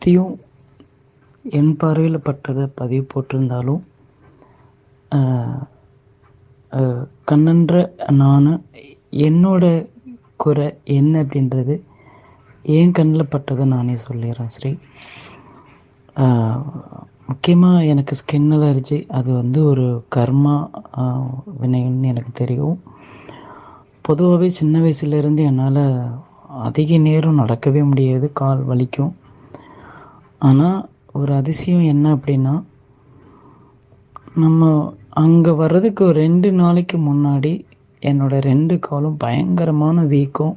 சுற்றியும் என் பார்வையில் பட்டதை பதிவு போட்டிருந்தாலும் கண்ணன்ற நான் என்னோட குறை என்ன அப்படின்றது என் கண்ணில் பட்டதை நானே சொல்லிடுறேன் ஸ்ரீ. முக்கியமாக எனக்கு ஸ்கின் அலர்ஜி அது ஒரு கர்மா வினைன்னு எனக்கு தெரியும். பொதுவாகவே சின்ன வயசுலேருந்து என்னால் அதிக நேரம் நடக்கவே முடியாது, கால் வலிக்கும். ஆனால் ஒரு அதிசயம் என்ன அப்படின்னா, நம்ம அங்கே வர்றதுக்கு ஒரு 2 நாளைக்கு முன்னாடி என்னோடய 2 காலும் பயங்கரமான வீக்கம்,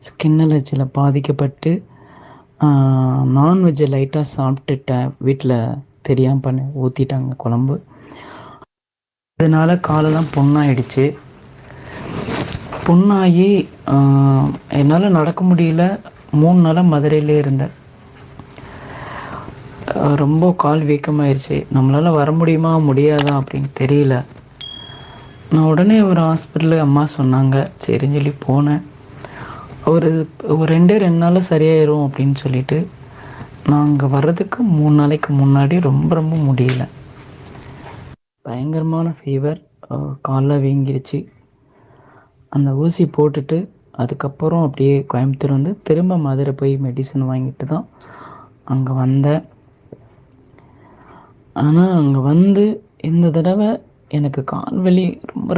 ஸ்கின் அலர்ஜியில் பாதிக்கப்பட்டு நான்வெஜ்ஜை லைட்டாக சாப்பிட்டுட்டேன். வீட்டில் தெரியாமல் பண்ணி ஊற்றிட்டாங்க குழம்பு. அதனால் காலெல்லாம் புண்ணாயிடுச்சு. புண்ணாகி என்னால் நடக்க முடியல. 3 நாளாக மதுரையிலே இருந்தேன். ரொம்ப கால் வீக்கமாயிருச்சு. நம்மளால் வர முடியுமா முடியாதா அப்படின்னு தெரியல. நான் உடனே ஒரு ஹாஸ்பிட்டலு அம்மா சொன்னாங்க, சரின்னு சொல்லி போனேன். ஒரு 2 நாளில் சரியாயிரும் அப்படின்னு சொல்லிட்டு நான் அங்கே வர்றதுக்கு 3 நாளைக்கு முன்னாடி ரொம்ப முடியல. பயங்கரமான ஃபீவர், காலில் வீங்கிருச்சு. அந்த ஊசி போட்டுட்டு அதுக்கப்புறம் அப்படியே கோயம்புத்தூர் வந்து திரும்ப மதுரை போய் மெடிசன் வாங்கிட்டு தான் அங்கே வந்தேன். ஆனால் அங்கே வந்து இந்த தடவை எனக்கு கால் வலி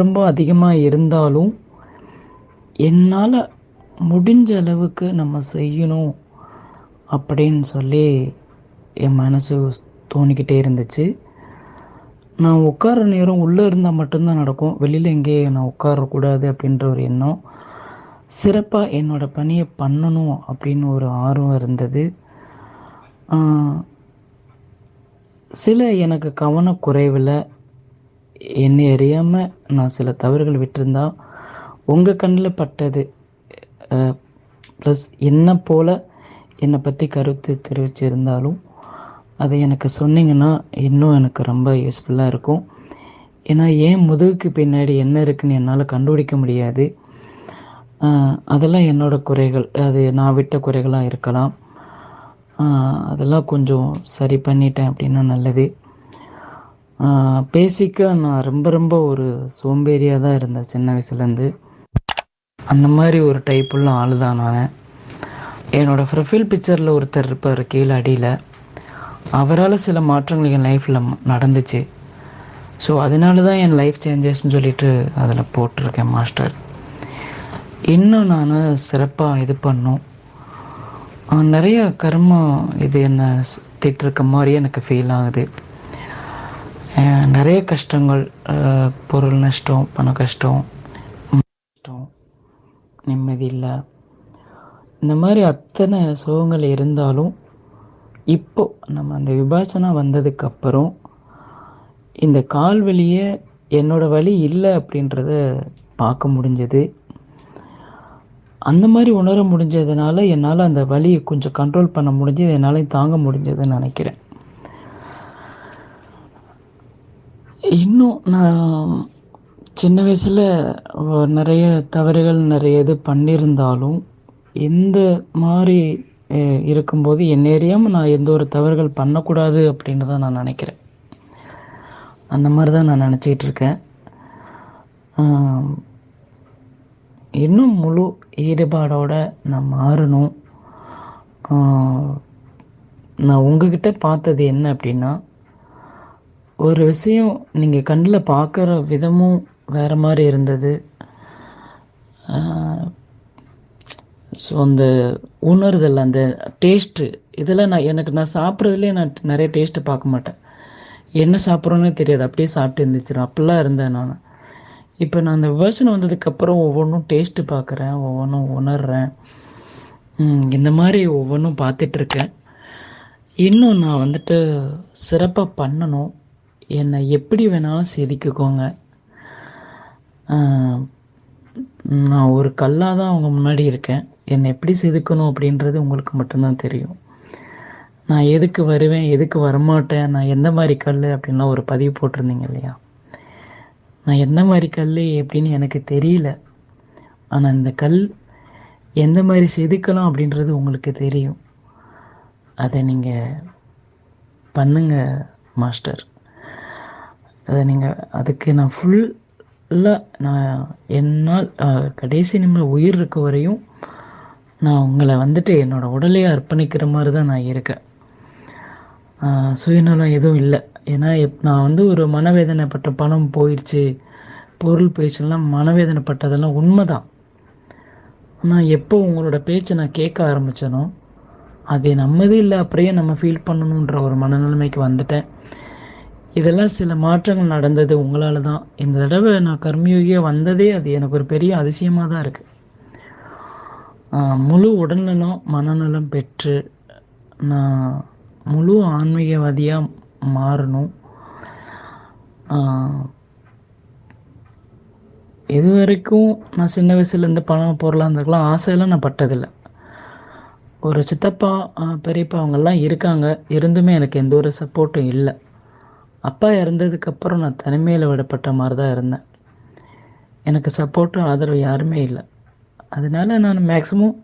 ரொம்ப அதிகமாக இருந்தாலும் என்னால் முடிஞ்ச அளவுக்கு நம்ம செய்யணும் அப்படின்னு சொல்லி என் மனசு தோணிக்கிட்டே இருந்துச்சு. நான் உட்கார நேரம் உள்ளே இருந்தால் மட்டும்தான் நடக்கும், வெளியில் எங்கேயும் நான் உட்காரக்கூடாது அப்படின்ற ஒரு எண்ணம். சிறப்பாக என்னோடய பணியை பண்ணணும் அப்படின்னு ஒரு ஆர்வம் இருந்தது. சில எனக்கு கவனக்குறைவில் என்னை அறியாமல் நான் சில தவறுகள் விட்டிருந்தா உங்கள் கண்ணில் பட்டது ப்ளஸ் என்னை போல் என்னை பற்றி கருத்து தெரிவிச்சிருந்தாலும் அதை எனக்கு சொன்னீங்கன்னா இன்னும் எனக்கு ரொம்ப யூஸ்ஃபுல்லாக இருக்கும். ஏன்னா என் முதுகுக்கு பின்னாடி என்ன இருக்குதுன்னு என்னால் கண்டுபிடிக்க முடியாது. அதெல்லாம் என்னோடய குறைகள், அது நான் விட்ட குறைகளாக இருக்கலாம். அதெல்லாம் கொஞ்சம் சரி பண்ணிட்டேன் அப்படின்னா நல்லது. பேசிக்காக நான் ரொம்ப ஒரு சோம்பேறியாக தான் இருந்தேன் சின்ன வயசுலேருந்து. அந்த மாதிரி ஒரு டைப்புள்ள ஆள் தான் நான். என்னோடய ப்ரொஃபைல் பிக்சரில் ஒருத்தர் இருப்பார் கீழே அடியில், அவரால் சில மாற்றங்கள் என் லைஃப்பில் நடந்துச்சு. ஸோ அதனால தான் என் லைஃப் சேஞ்சஸ்ன்னு சொல்லிட்டு அதில் போட்டிருக்கேன் மாஸ்டர். இன்னும் நான் சிறப்பாக இது பண்ணும். நிறைய கர்மம் இது என்ன சுற்றிட்டுருக்க மாதிரியே எனக்கு ஃபீல் ஆகுது. நிறைய கஷ்டங்கள், பொருள் நஷ்டம், பண கஷ்டம், நிம்மதி இல்லை, இந்த மாதிரி அத்தனை சோகங்கள் இருந்தாலும் இப்போ நம்ம அந்த விபாசனா வந்ததுக்கப்புறம் இந்த கால் வலியை என்னோடய வலி இல்லை அப்படின்றத பார்க்க முடிஞ்சது. அந்த மாதிரி உணர முடிஞ்சதுனால என்னால் அந்த வலியை கொஞ்சம் கண்ட்ரோல் பண்ண முடிஞ்சது, என்னால் தாங்க முடிஞ்சதுன்னு நினைக்கிறேன். இன்னும் நான் சின்ன வயசில் நிறைய தவறுகள் நிறைய இது பண்ணியிருந்தாலும் இந்த மாதிரி இருக்கும்போது என்னை அறியாமல் நான் எந்த ஒரு தவறுகள் பண்ணக்கூடாது அப்படின்னு தான் நான் நினைக்கிறேன். அந்த மாதிரி தான் நான் நினச்சிக்கிட்டு இருக்கேன். இன்னும் முழு ஈடுபாடோடு நான் மாறணும். நான் உங்ககிட்ட பார்த்தது என்ன அப்படின்னா, ஒரு விஷயம் நீங்கள் கண்ணில் பார்க்குற விதமும் வேறு மாதிரி இருந்தது. ஸோ அந்த உணர்தல், அந்த டேஸ்ட்டு, இதெல்லாம் நான் சாப்பிட்றதுலேயே நான் நிறைய டேஸ்ட்டு பார்க்க மாட்டேன். என்ன சாப்பிட்றோன்னே தெரியாது, அப்படியே சாப்பிட்டு இருந்துச்சிடும், அப்படிலாம் இருந்தேன் நான். இப்போ நான் அந்த வேர்ஷன் வந்ததுக்கப்புறம் ஒவ்வொன்றும் டேஸ்ட்டு பார்க்குறேன், ஒவ்வொன்றும் உணர்கிறேன். இந்த மாதிரி ஒவ்வொன்றும் பார்த்துட்ருக்கேன். இன்னும் நான் சிறப்பாக பண்ணணும். என்னை எப்படி வேணாலும் செதுக்கிக்கோங்க. நான் ஒரு கல்லாக தான் அவங்க முன்னாடி இருக்கேன். என்னை எப்படி செதுக்கணும் அப்படின்றது உங்களுக்கு மட்டும்தான் தெரியும். நான் எதுக்கு வருவேன், எதுக்கு வரமாட்டேன், நான் எந்த மாதிரி கல் அப்படின்லாம் ஒரு பதிவு போட்டிருந்தீங்க இல்லையா? நான் எந்த மாதிரி கல் எப்படின்னு எனக்கு தெரியல. ஆனால் இந்த கல் எந்த மாதிரி செதுக்கலாம் அப்படின்றது உங்களுக்கு தெரியும். அதை நீங்கள் பண்ணுங்க மாஸ்டர். அதை நீங்கள் அதுக்கு நான் ஃபுல்லாக நான் என்னால் கடைசி நிமிடம் உயிர் இருக்க வரையும் நான் உங்களை வந்துட்டு என்னோடய உடலையே அர்ப்பணிக்கிற மாதிரி தான் நான் இருக்கேன். சுயநலம் எதுவும் இல்லை. ஏன்னா நான் வந்து ஒரு மனவேதனைப்பட்ட பணம் போயிடுச்சு, பொருள் போயிடுச்சுலாம் மனவேதனைப்பட்டதெல்லாம் உண்மை தான். ஆனால் எப்போ உங்களோட பேச்சை நான் கேட்க ஆரம்பித்தேனோ அது நம்மதே இல்லை, அப்படியே நம்ம ஃபீல் பண்ணணுன்ற ஒரு மனநிலைமைக்கு வந்துட்டேன். இதெல்லாம் சில மாற்றங்கள் நடந்தது உங்களால் தான். இந்த தடவை நான் கர்மயோகியாக வந்ததே அது எனக்கு ஒரு பெரிய அதிசயமாக தான் இருக்குது. முழு உடல்நலம் மனநலம் பெற்று நான் முழு ஆன்மீகவாதியாக மாறணும். இது வரைக்கும் நான் சின்ன வயசுலேருந்து பணம் பொருளாக இருந்ததுக்கெலாம் ஆசையெல்லாம் நான் பட்டதில்லை. ஒரு சித்தப்பா பெரியப்பா அவங்கெல்லாம் இருக்காங்க, இருந்துமே எனக்கு எந்த ஒரு சப்போர்ட்டும் இல்லை. அப்பா இறந்ததுக்கப்புறம் நான் தனிமையில் விடப்பட்ட மாதிரி தான் இருந்தேன். எனக்கு சப்போர்ட்டும் ஆதரவு யாருமே இல்லை. அதனால நான் மேக்ஸிமம்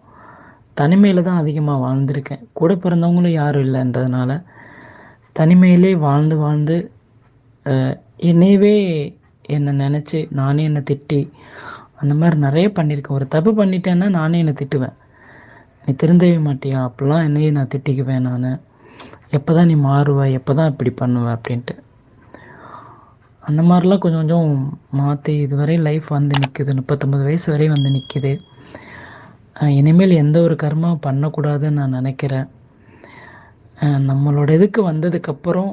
தனிமையில் தான் அதிகமாக வாழ்ந்திருக்கேன். கூட பிறந்தவங்களும் யாரும் இல்லைன்றதுனால தனிமையிலே வாழ்ந்து வாழ்ந்து என்னையவே என்னை நினச்சி நானே என்னை திட்டி அந்த மாதிரி நிறைய பண்ணியிருக்கேன். ஒரு தப்பு பண்ணிட்டேன்னா நானே என்னை திட்டுவேன். நீ திருந்தவே மாட்டியா அப்படிலாம் என்னையே நான் திட்டிக்குவேன். நான் எப்போ தான் நீ மாறுவ, எப்போ தான் இப்படி பண்ணுவேன் அப்படின்ட்டு அந்த மாதிரிலாம் கொஞ்சம் கொஞ்சம் மாற்றி இதுவரை லைஃப் வந்து நிற்குது. 39 வயசு வரையும் வந்து நிற்கிது. இனிமேல் எந்த ஒரு கர்மாவும் பண்ணக்கூடாதுன்னு நான் நினைக்கிறேன். நம்மளோட இதுக்கு வந்ததுக்கப்புறம்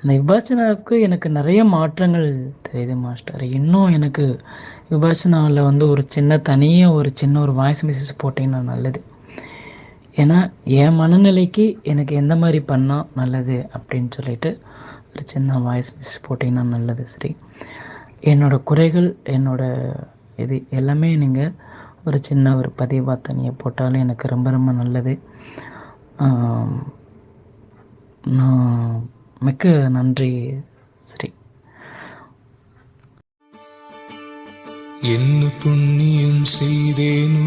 இந்த விபாசனாவுக்கு எனக்கு நிறைய மாற்றங்கள் தெரியுது மாஸ்டர். இன்னும் எனக்கு விபாசனாவில் வந்து ஒரு தனியாக ஒரு சின்ன ஒரு வாய்ஸ் மெசேஜ் போட்டிங்கன்னா நல்லது. ஏன்னா என் மனநிலைக்கு எனக்கு எந்த மாதிரி பண்ணால் நல்லது அப்படின்னு சொல்லிட்டு ஒரு சின்ன வாய்ஸ் மெசேஜ் போட்டிங்கன்னா நல்லது. சரி, என்னோடய குறைகள் இது எல்லாமே நீங்கள் ஒரு சின்ன ஒரு பதிவாக தனியாக போட்டாலும் எனக்கு ரொம்ப ரொம்ப நல்லது. நான் மிக்க நன்றி. சரி, என்ன புண்ணியம் செய்தேனோ